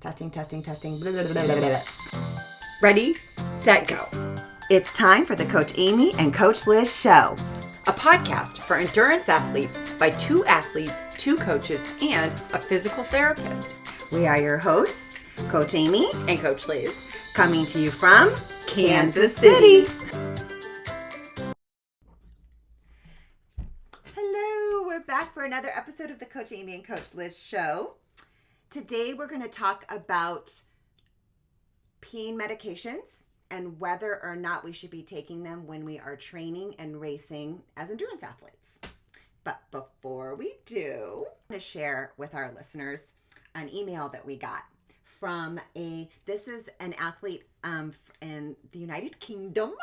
Testing. Blah, blah, blah, blah, blah. Ready, set, go. It's time for the Coach Amy and Coach Liz show. A podcast for endurance athletes by two athletes, two coaches, and a physical therapist. We are your hosts, Coach Amy And Coach Liz. coming to you from Kansas City. Hello, we're back for another episode of the Coach Amy and Coach Liz show. Today we're going to talk about pain medications and whether or not we should be taking them when we are training and racing as endurance athletes. But before we do, I'm going to share with our listeners an email that we got from this is an athlete in the United Kingdom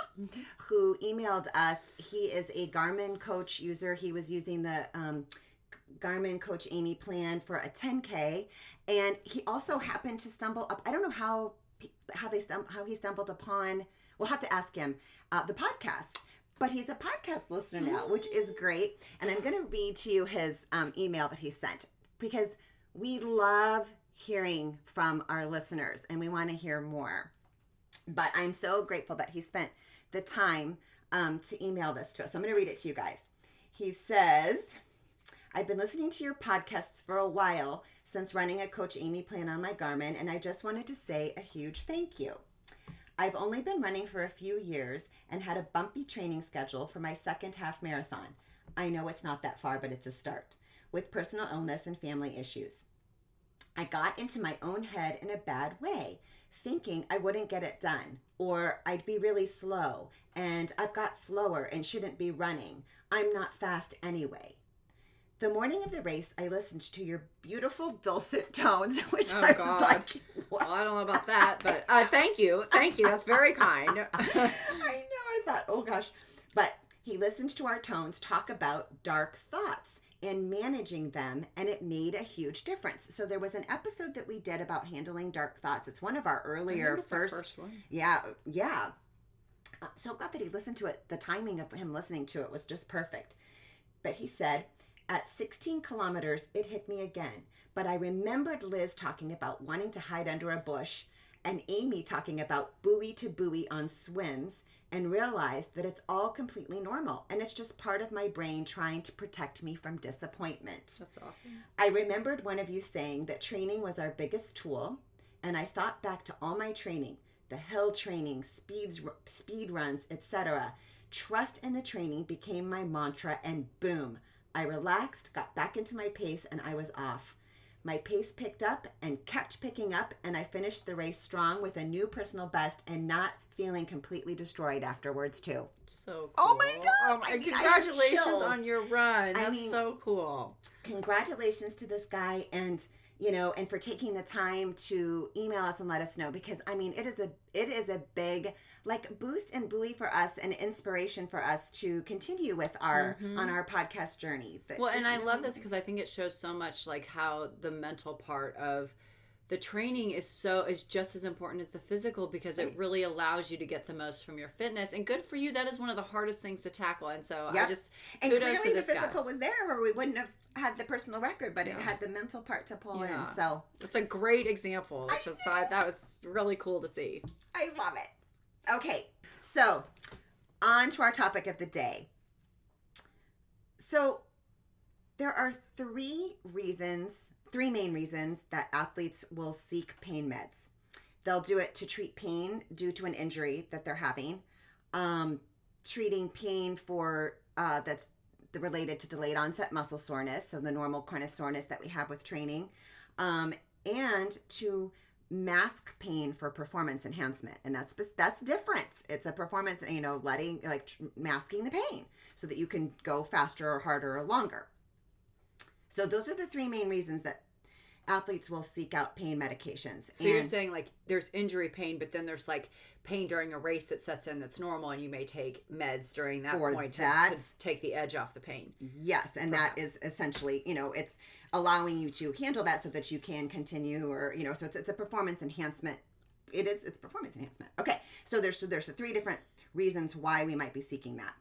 who emailed us. He is a Garmin Coach user. He was using the Garmin Coach Amy plan for a 10K, and he also happened to stumble up. I don't know how he stumbled upon. We'll have to ask him the podcast. But he's a podcast listener now, which is great. And I'm going to read to you his email that he sent because we love hearing from our listeners and we want to hear more. But I'm so grateful that he spent the time to email this to us. So I'm going to read it to you guys. He says, I've been listening to your podcasts for a while since running a Coach Amy plan on my Garmin, and I just wanted to say a huge thank you. I've only been running for a few years and had a bumpy training schedule for my second half marathon. I know it's not that far, but it's a start, with personal illness and family issues. I got into my own head in a bad way, thinking I wouldn't get it done, or I'd be really slow, and I've got slower and shouldn't be running. I'm not fast anyway. The morning of the race, I listened to your beautiful dulcet tones, which was like, what? Well, I don't know about that, but thank you. That's very kind. I know, I thought, oh gosh. But he listened to our tones talk about dark thoughts and managing them, and it made a huge difference. So there was an episode that we did about handling dark thoughts. It's one of our earlier first one. Yeah. So glad that he listened to it. The timing of him listening to it was just perfect. But he said, at 16 kilometers, it hit me again. But I remembered Liz talking about wanting to hide under a bush and Amy talking about buoy to buoy on swims and realized that it's all completely normal. And it's just part of my brain trying to protect me from disappointment. That's awesome. I remembered one of you saying that training was our biggest tool. And I thought back to all my training, the hill training, speed runs, etc. Trust in the training became my mantra, and boom, I relaxed, got back into my pace, and I was off. My pace picked up and kept picking up, and I finished the race strong with a new personal best and not feeling completely destroyed afterwards, too. So cool. Oh my God! I mean, congratulations on your run. That's so cool. Congratulations to this guy, and and for taking the time to email us and let us know, because I mean, it is a big boost and buoy for us and inspiration for us to continue with our on our podcast journey. And I love this because I think it shows so much how the mental part of the training is just as important as the physical, because it really allows you to get the most from your fitness. And good for you. That is one of the hardest things to tackle. And so I just and kudos clearly to this the physical guy. was there, or we wouldn't have had the personal record, but it had the mental part to pull in. So it's a great example. That was really cool to see. I love it. Okay, so on to our topic of the day. So there are three main reasons that athletes will seek pain meds. They'll do it to treat pain due to an injury that they're having, treating pain for that's related to delayed onset muscle soreness, so the normal kind of soreness that we have with training, and to mask pain for performance enhancement. And that's different. It's a performance, masking the pain so that you can go faster or harder or longer. So those are the three main reasons that athletes will seek out pain medications. So you're saying there's injury pain, but then there's pain during a race that sets in that's normal, and you may take meds during that point to take the edge off the pain. Yes, and that is essentially, it's allowing you to handle that so that you can continue, or so it's a performance enhancement. It's performance enhancement. Okay, so there's the three different reasons why we might be seeking that.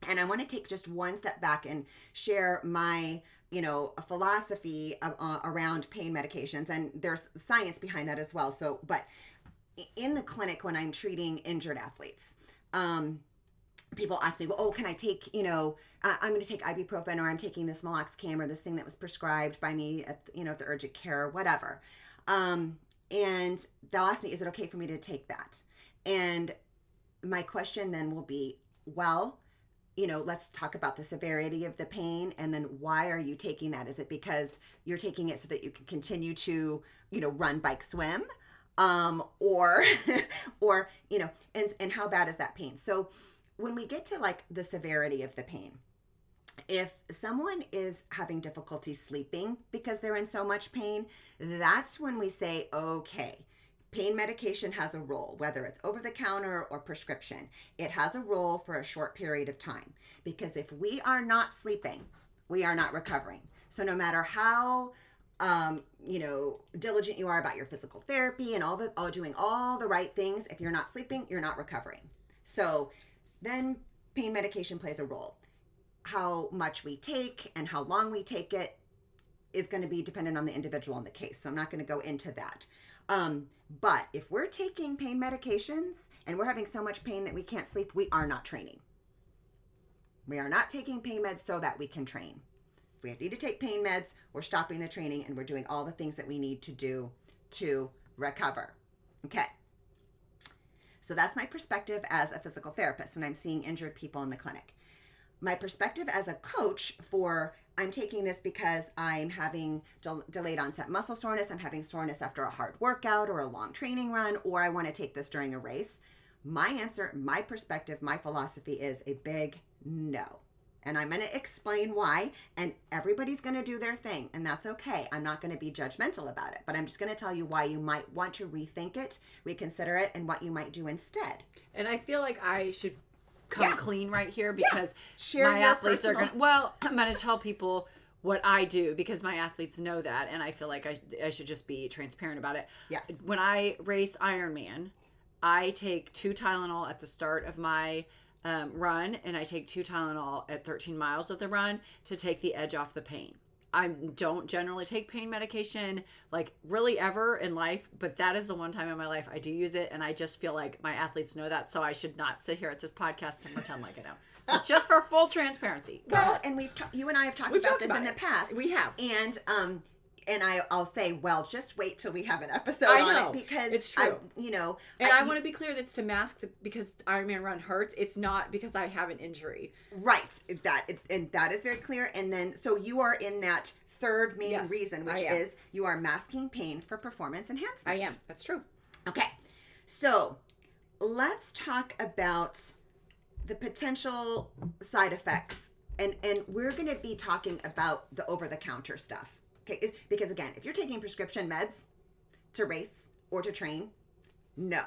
And I want to take just one step back and share my a philosophy around pain medications, and there's science behind that as well. So, but in the clinic when I'm treating injured athletes, people ask me, well, oh, can I take, I'm going to take ibuprofen, or I'm taking this meloxicam, or this thing that was prescribed by me at, at the urgent care, or whatever. And they'll ask me, is it okay for me to take that? And my question then will be, well, let's talk about the severity of the pain, and then why are you taking that? Is it because you're taking it so that you can continue to, run, bike, swim? Or, and how bad is that pain? So when we get to like the severity of the pain, if someone is having difficulty sleeping because they're in so much pain, that's when we say, okay, pain medication has a role, whether it's over the counter or prescription. It has a role for a short period of time, because if we are not sleeping, we are not recovering. So no matter how diligent you are about your physical therapy and doing all the right things, if you're not sleeping, you're not recovering. So then pain medication plays a role. How much we take and how long we take it is going to be dependent on the individual in the case. So I'm not going to go into that. But if we're taking pain medications and we're having so much pain that we can't sleep, we are not training. We are not taking pain meds so that we can train. If we need to take pain meds, we're stopping the training and we're doing all the things that we need to do to recover. Okay. So that's my perspective as a physical therapist when I'm seeing injured people in the clinic. My perspective as a coach for, I'm taking this because I'm having delayed onset muscle soreness, I'm having soreness after a hard workout or a long training run, or I want to take this during a race. My answer, my perspective, my philosophy is a big no. And I'm going to explain why, and everybody's going to do their thing, and that's okay. I'm not going to be judgmental about it, but I'm just going to tell you why you might want to rethink it, reconsider it, and what you might do instead. And I feel like I should come clean right here, because Share my athletes are I'm going to tell people what I do, because my athletes know that, and I feel like I should just be transparent about it. Yes. When I race Ironman, I take 2 Tylenol at the start of my run, and I take 2 Tylenol at 13 miles of the run to take the edge off the pain. I don't generally take pain medication like really ever in life, but that is the one time in my life I do use it, and I just feel like my athletes know that, so I should not sit here at this podcast and pretend like I know. It's just for full transparency. Well, and you and I have talked about this in the past. We have. And I'll say, well, just wait till we have an episode on it, because it's true. I want to be clear, that's to mask because Ironman Run hurts. It's not because I have an injury. Right. That is very clear. And then, so you are in that third main reason, which is you are masking pain for performance enhancement. I am. That's true. Okay. So let's talk about the potential side effects. And we're going to be talking about the over-the-counter stuff. Okay, because again, if you're taking prescription meds to race or to train, no.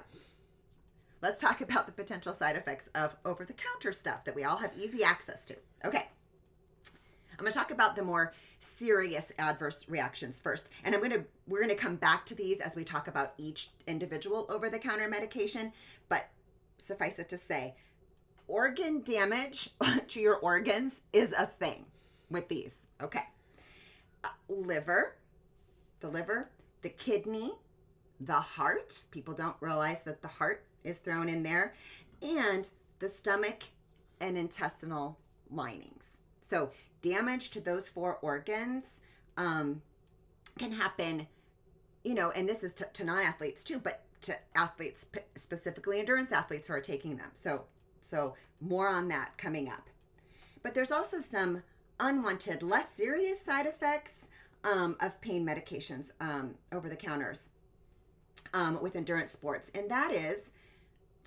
Let's talk about the potential side effects of over-the-counter stuff that we all have easy access to. Okay, I'm going to talk about the more serious adverse reactions first, and we're going to come back to these as we talk about each individual over-the-counter medication. But suffice it to say, organ damage to your organs is a thing with these. Okay. The liver, the kidney, the heart. People don't realize that the heart is thrown in there, and the stomach and intestinal linings. So damage to those 4 organs can happen, and this is to non-athletes too, but to athletes, specifically endurance athletes who are taking them. So more on that coming up. But there's also some unwanted, less serious side effects of pain medications over the counters with endurance sports. And that is,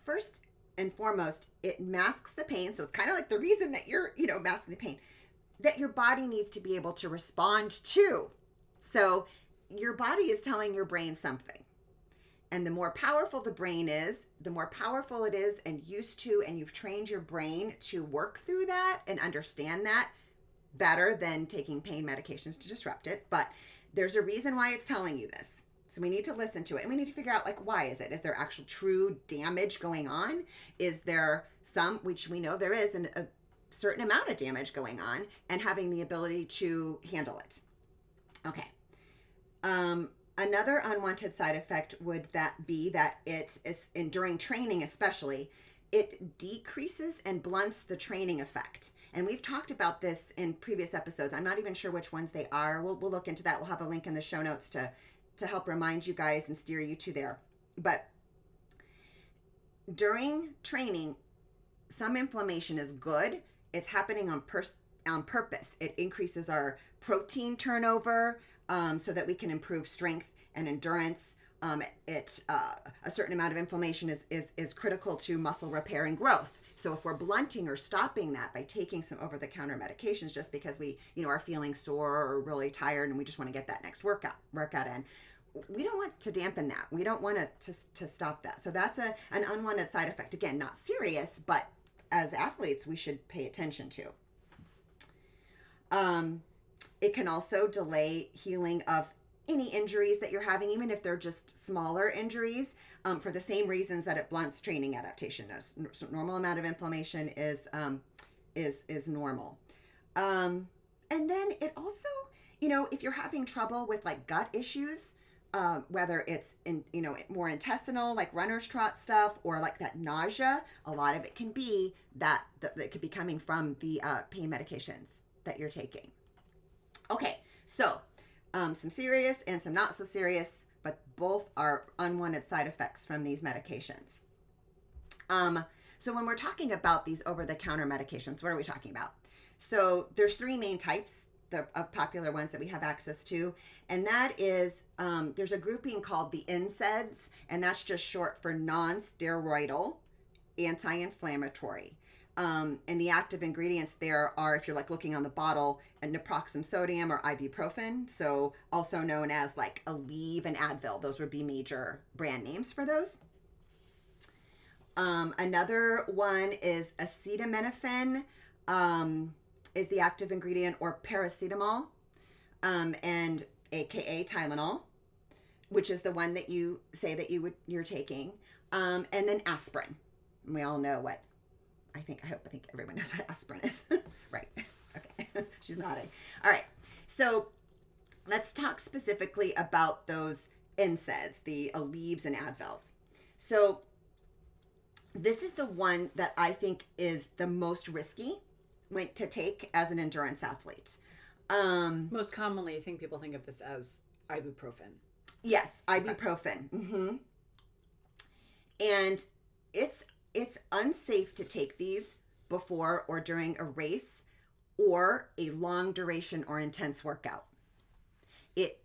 first and foremost, it masks the pain. So it's kind of like the reason that you're, masking the pain, that your body needs to be able to respond to. So your body is telling your brain something. And the more powerful the brain is, the more powerful it is and used to, and you've trained your brain to work through that and understand that better than taking pain medications to disrupt it. But there's a reason why it's telling you this. So we need to listen to it, and we need to figure out, why is it? Is there actual true damage going on? Is there some, which we know there is, certain amount of damage going on and having the ability to handle it. Okay. Another unwanted side effect would be that during training especially, it decreases and blunts the training effect. And we've talked about this in previous episodes. I'm not even sure which ones they are. We'll look into that. We'll have a link in the show notes to help remind you guys and steer you to there. But during training, some inflammation is good. It's happening on purpose. It increases our protein turnover so that we can improve strength and endurance. A certain amount of inflammation is critical to muscle repair and growth. So if we're blunting or stopping that by taking some over-the-counter medications just because we, are feeling sore or really tired and we just want to get that next workout in, we don't want to dampen that. We don't want to stop that. So that's an unwanted side effect. Again, not serious, but as athletes, we should pay attention to. It can also delay healing of any injuries that you're having, even if they're just smaller injuries, for the same reasons that it blunts training adaptation. A normal amount of inflammation is normal. And then it also, if you're having trouble with like gut issues, whether it's more intestinal, like runner's trot stuff, or like that nausea, a lot of it can be that could be coming from the pain medications that you're taking. Okay, so some serious and some not so serious, but both are unwanted side effects from these medications. So when we're talking about these over-the-counter medications, what are we talking about? So there's three main types of popular ones that we have access to, and that is there's a grouping called the NSAIDs, and that's just short for non-steroidal anti-inflammatory. And the active ingredients there are, if you're like looking on the bottle, naproxen sodium or ibuprofen, so also known as like Aleve and Advil. Those would be major brand names for those. Another one is acetaminophen, is the active ingredient, or paracetamol, and aka Tylenol, which is the one that you say that you're taking, and then aspirin. We all know what. I think everyone knows what aspirin is. Right. Okay. She's nodding. All right. So let's talk specifically about those NSAIDs, the Aleves and Advils. So this is the one that I think is the most risky to take as an endurance athlete. Most commonly, I think people think of this as ibuprofen. Yes, ibuprofen. Okay. Mm-hmm. And it's unsafe to take these before or during a race or a long duration or intense workout. It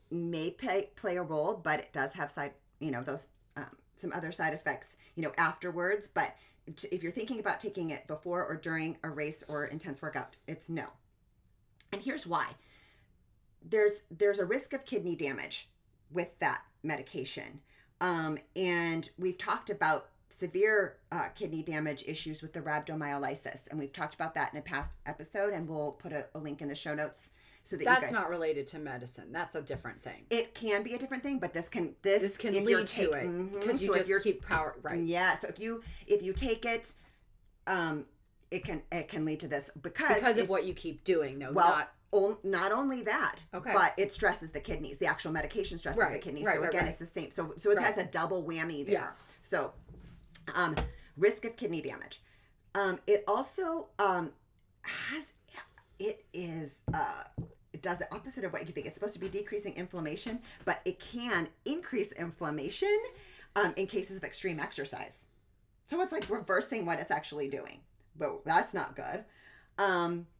may play a role, but it does have those some other side effects, afterwards. But if you're thinking about taking it before or during a race or intense workout, it's no. And here's why. There's a risk of kidney damage with that medication. And we've talked about severe kidney damage issues with the rhabdomyolysis, and we've talked about that in a past episode, and we'll put a link in the show notes so that that's not related to medicine. That's a different thing. It can be a different thing, but this can lead to it because you just keep power right. Yeah, so if you take it, it can lead to this because of what you keep doing, though. Not only that, but it stresses the kidneys. The actual medication stresses the kidneys. So again, it's the same. So it has a double whammy there. Yeah. So. Risk of kidney damage. It also it does the opposite of what you think. It's supposed to be decreasing inflammation, but it can increase inflammation in cases of extreme exercise. So it's like reversing what it's actually doing, but that's not good.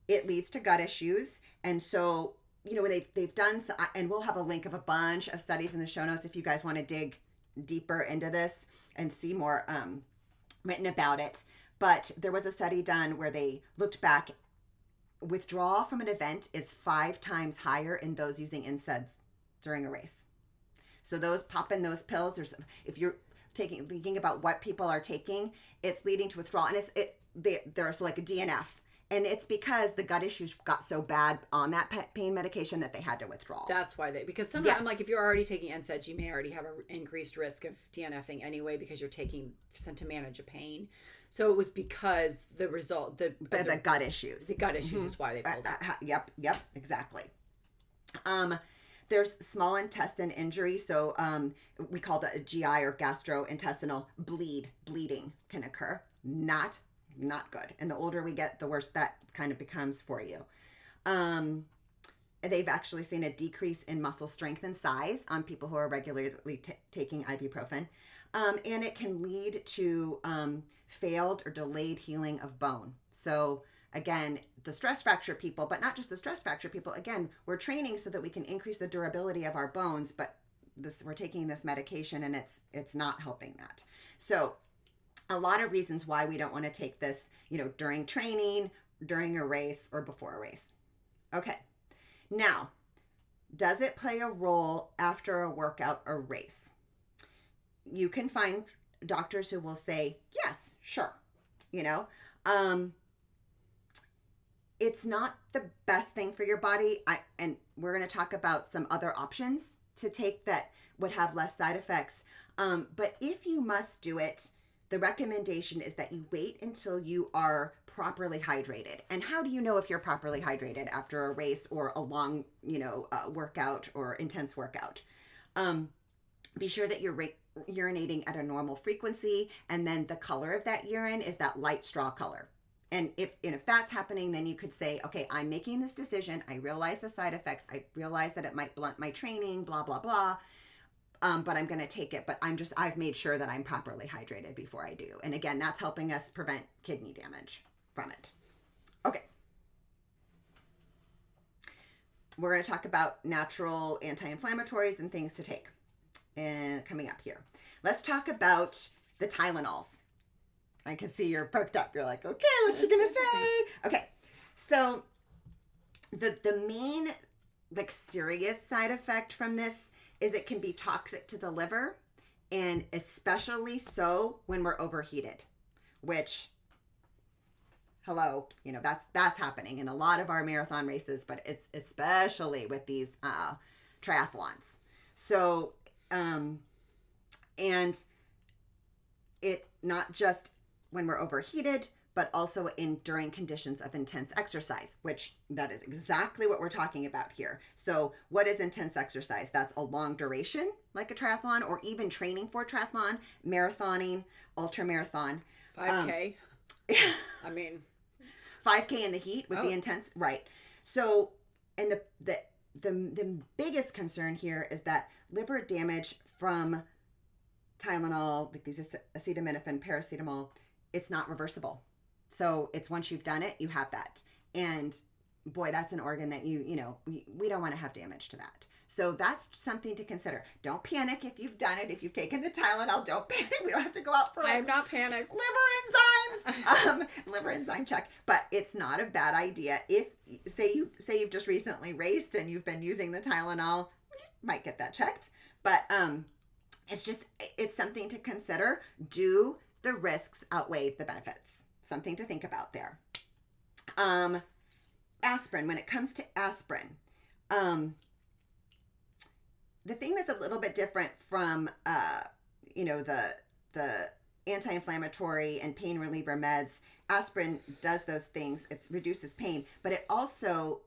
It leads to gut issues, and so they've done, and we'll have a link of a bunch of studies in the show notes if you guys want to dig deeper into this and see more written about it. But there was a study done where they looked back. Withdrawal from an event is 5 times higher in those using NSAIDs during a race. So those popping those pills, if you're thinking about what people are taking, it's leading to withdrawal, and there's like a DNF. And it's because the gut issues got so bad on that pain medication that they had to withdraw. That's why because sometimes, like if you're already taking NSAIDs, you may already have an increased risk of DNFing anyway because you're taking some to manage a pain. So it was because the result, the gut issues. The gut issues is why they pulled out. Yep, exactly. There's small intestine injury, so we call that a GI or gastrointestinal bleeding can occur. Not good. And the older we get, the worse that kind of becomes for you. They've actually seen a decrease in muscle strength and size on people who are regularly taking ibuprofen. And it can lead to failed or delayed healing of bone. So again, the stress fracture people, but not just the stress fracture people, again, we're training so that we can increase the durability of our bones, but we're taking this medication and it's not helping that. So a lot of reasons why we don't want to take this, during training, during a race, or before a race. Okay. Now, does it play a role after a workout or race? You can find doctors who will say, yes, sure. It's not the best thing for your body. And we're going to talk about some other options to take that would have less side effects. But if you must do it, the recommendation is that you wait until you are properly hydrated. And how do you know if you're properly hydrated after a race or a long, workout or intense workout? Be sure that you're urinating at a normal frequency, and then the color of that urine is that light straw color. And if that's happening, then you could say, okay, I'm making this decision. I realize the side effects. I realize that it might blunt my training, blah, blah, blah. But I'm going to take it. But I've made sure that I'm properly hydrated before I do. And again, that's helping us prevent kidney damage from it. Okay. We're going to talk about natural anti-inflammatories and things to take. And coming up here, let's talk about the Tylenols. I can see you're perked up. You're like, okay, what's she gonna say? Okay, so the main serious side effect from this is it can be toxic to the liver, and especially so when we're overheated, which, hello, that's happening in a lot of our marathon races, but it's especially with these triathlons. So and it not just when we're overheated, but also during conditions of intense exercise, which that is exactly what we're talking about here. So what is intense exercise? That's a long duration, like a triathlon, or even training for triathlon, marathoning, ultra marathon. 5K. I mean, 5K in the heat with the intense, right. So, and the biggest concern here is that liver damage from Tylenol, like these acetaminophen, paracetamol, it's not reversible. So it's once you've done it, you have that. And boy, that's an organ that we don't want to have damage to that. So that's something to consider. Don't panic if you've done it. If you've taken the Tylenol, don't panic. We don't have to go out for I'm not panicked. Liver enzymes, liver enzyme check. But it's not a bad idea. If say you've just recently raced and you've been using the Tylenol, you might get that checked. But it's something to consider. Do the risks outweigh the benefits? Something to think about there. Aspirin. When it comes to aspirin, the thing that's a little bit different from the anti-inflammatory and pain reliever meds, aspirin does those things. It reduces pain, but it also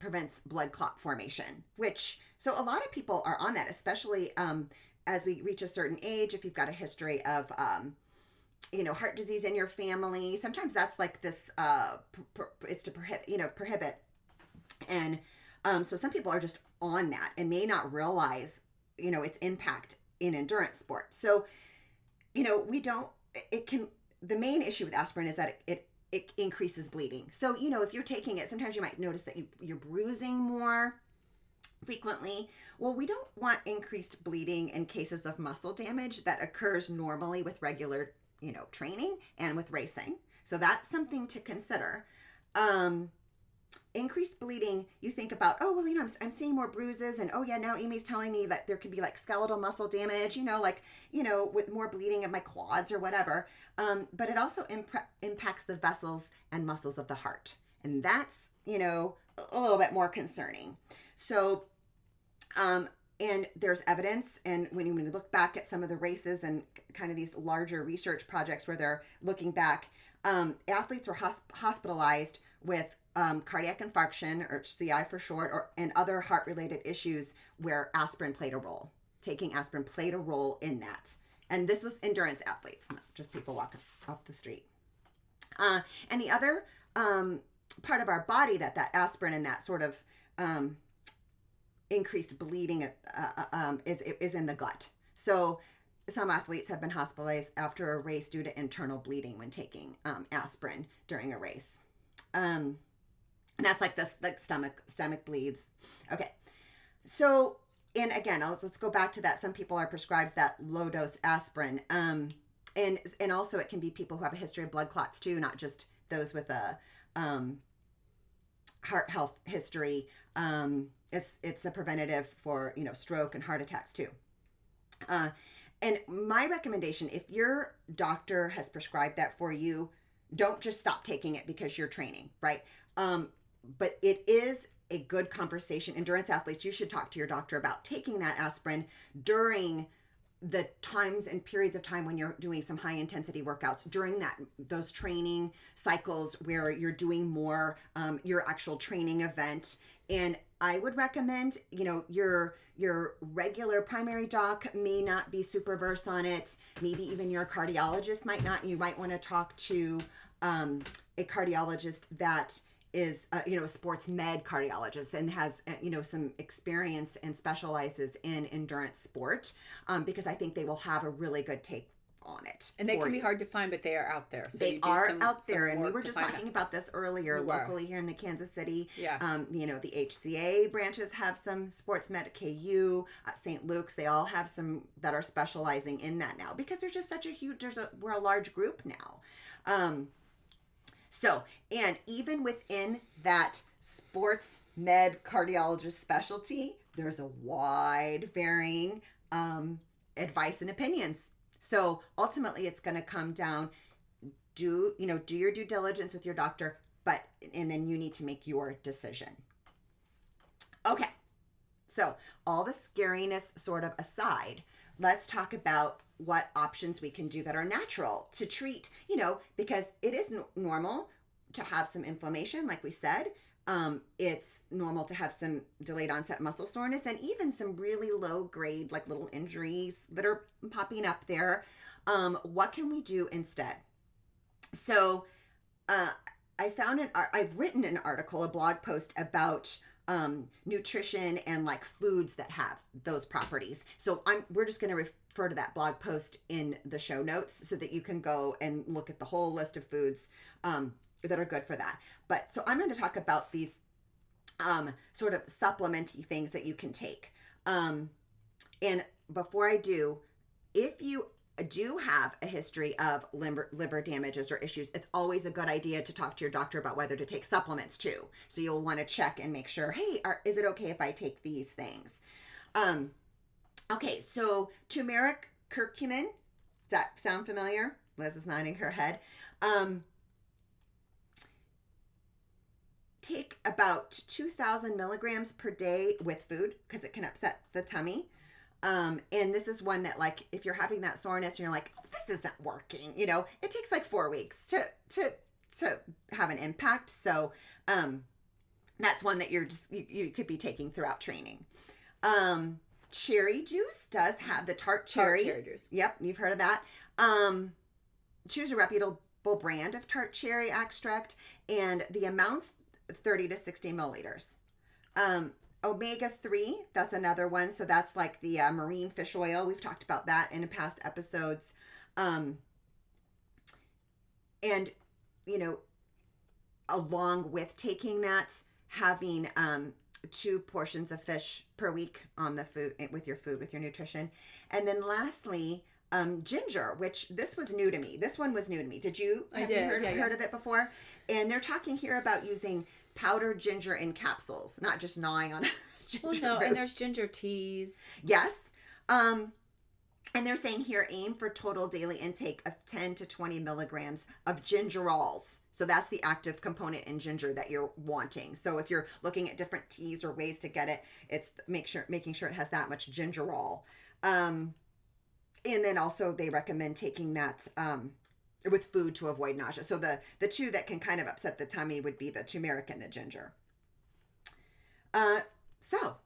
prevents blood clot formation, so a lot of people are on that, especially as we reach a certain age. If you've got a history of heart disease in your family, sometimes that's like this it's to prohibit. And so some people are just on that and may not realize its impact in endurance sport. So the main issue with aspirin is that it increases bleeding. So if you're taking it, sometimes you might notice that you're bruising more frequently. Well, we don't want increased bleeding in cases of muscle damage that occurs normally with regular training and with racing. So that's something to consider. Increased bleeding, you think about, oh, well, I'm seeing more bruises, and oh yeah, now Amy's telling me that there could be like skeletal muscle damage, with more bleeding in my quads or whatever. But it also impacts the vessels and muscles of the heart. And that's, a little bit more concerning. So, And there's evidence, and when you look back at some of the races and kind of these larger research projects where they're looking back, athletes were hospitalized with cardiac infarction, or CI for short, and other heart-related issues where aspirin played a role. Taking aspirin played a role in that. And this was endurance athletes, not just people walking up the street. And the other part of our body that aspirin and that sort of increased bleeding is in the gut. So some athletes have been hospitalized after a race due to internal bleeding when taking aspirin during a race. And that's like this, like stomach bleeds. Okay. So, and again, let's go back to that. Some people are prescribed that low dose aspirin. And also it can be people who have a history of blood clots too, not just those with a heart health history. It's a preventative for, stroke and heart attacks too. And my recommendation, if your doctor has prescribed that for you, don't just stop taking it because you're training, right? But it is a good conversation. Endurance athletes, you should talk to your doctor about taking that aspirin during the times and periods of time when you're doing some high intensity workouts, during those training cycles where you're doing more your actual training event. And I would recommend, your regular primary doc may not be super versed on it. Maybe even your cardiologist might not. You might want to talk to a cardiologist that is, a sports med cardiologist and has, some experience and specializes in endurance sport, because I think they will have a really good take on it. And they can be hard to find, but they are out there. So they are out there. And we were just talking about this earlier locally here in the Kansas City. Yeah. The HCA branches have some sports med at KU, St. Luke's. They all have some that are specializing in that now because there's just such we're a large group now. So, and even within that sports med cardiologist specialty, there's a wide varying advice and opinions. So ultimately it's going to come down, do your due diligence with your doctor, and then you need to make your decision. Okay. So all the scariness sort of aside, let's talk about what options we can do that are natural to treat, because it is normal to have some inflammation, like we said. It's normal to have some delayed onset muscle soreness and even some really low grade, like little injuries that are popping up there. What can we do instead? So I've written an article, a blog post about nutrition and like foods that have those properties. So we're just going to refer to that blog post in the show notes so that you can go and look at the whole list of foods that are good for that. But so I'm going to talk about these sort of supplementy things that you can take. And before I do, if you do have a history of liver damages or issues, it's always a good idea to talk to your doctor about whether to take supplements too. So you'll want to check and make sure, hey, is it okay if I take these things? Okay, so turmeric curcumin, does that sound familiar? Liz is nodding her head. Take about 2,000 milligrams per day with food because it can upset the tummy. And this is one that, like, if you're having that soreness and you're like, oh, this isn't working, it takes like 4 weeks to have an impact. So, that's one that you could be taking throughout training. Cherry juice does have the tart cherry juice. Yep. You've heard of that. Choose a reputable brand of tart cherry extract, and the amounts 30 to 60 milliliters. Omega-3, that's another one. So that's like the marine fish oil. We've talked about that in past episodes. And, along with taking that, having 2 portions of fish per week on the food, with your nutrition. And then lastly, ginger, which this was new to me. This one was new to me. Did you heard of it before? And they're talking here about using powdered ginger in capsules, not just gnawing on ginger root. And there's ginger teas. Yes. And they're saying here, aim for total daily intake of 10 to 20 milligrams of gingerols. So that's the active component in ginger that you're wanting. So if you're looking at different teas or ways to get it, it's making sure it has that much gingerol. And then also they recommend taking that with food to avoid nausea. So the two that can kind of upset the tummy would be the turmeric and the ginger. So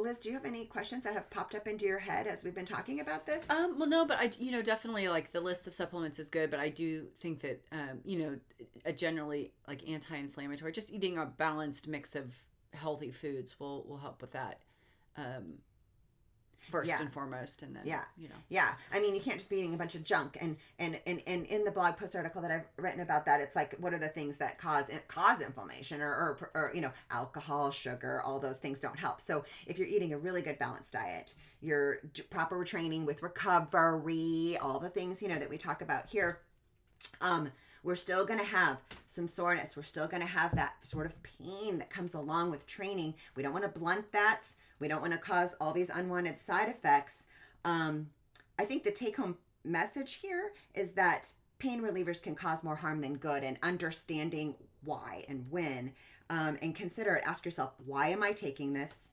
Liz, do you have any questions that have popped up into your head as we've been talking about this? Well, no, but I, definitely like the list of supplements is good, but I do think that, a generally like anti-inflammatory, just eating a balanced mix of healthy foods will help with that. First and foremost, and then yeah. I mean, you can't just be eating a bunch of junk. And in the blog post article that I've written about that, it's like, what are the things that cause inflammation, or alcohol, sugar, all those things don't help. So if you're eating a really good balanced diet, your proper training with recovery, all the things that we talk about here, we're still going to have some soreness. We're still going to have that sort of pain that comes along with training. We don't want to blunt that. We don't want to cause all these unwanted side effects. I think the take-home message here is that pain relievers can cause more harm than good, and understanding why and when, and consider it. Ask yourself, why am I taking this?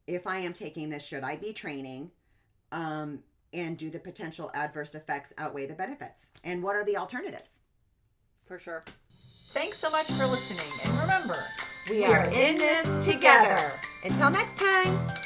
If I am taking this, should I be training? And do the potential adverse effects outweigh the benefits? And what are the alternatives? For sure. Thanks so much for listening. And remember, we are in this together. Until next time.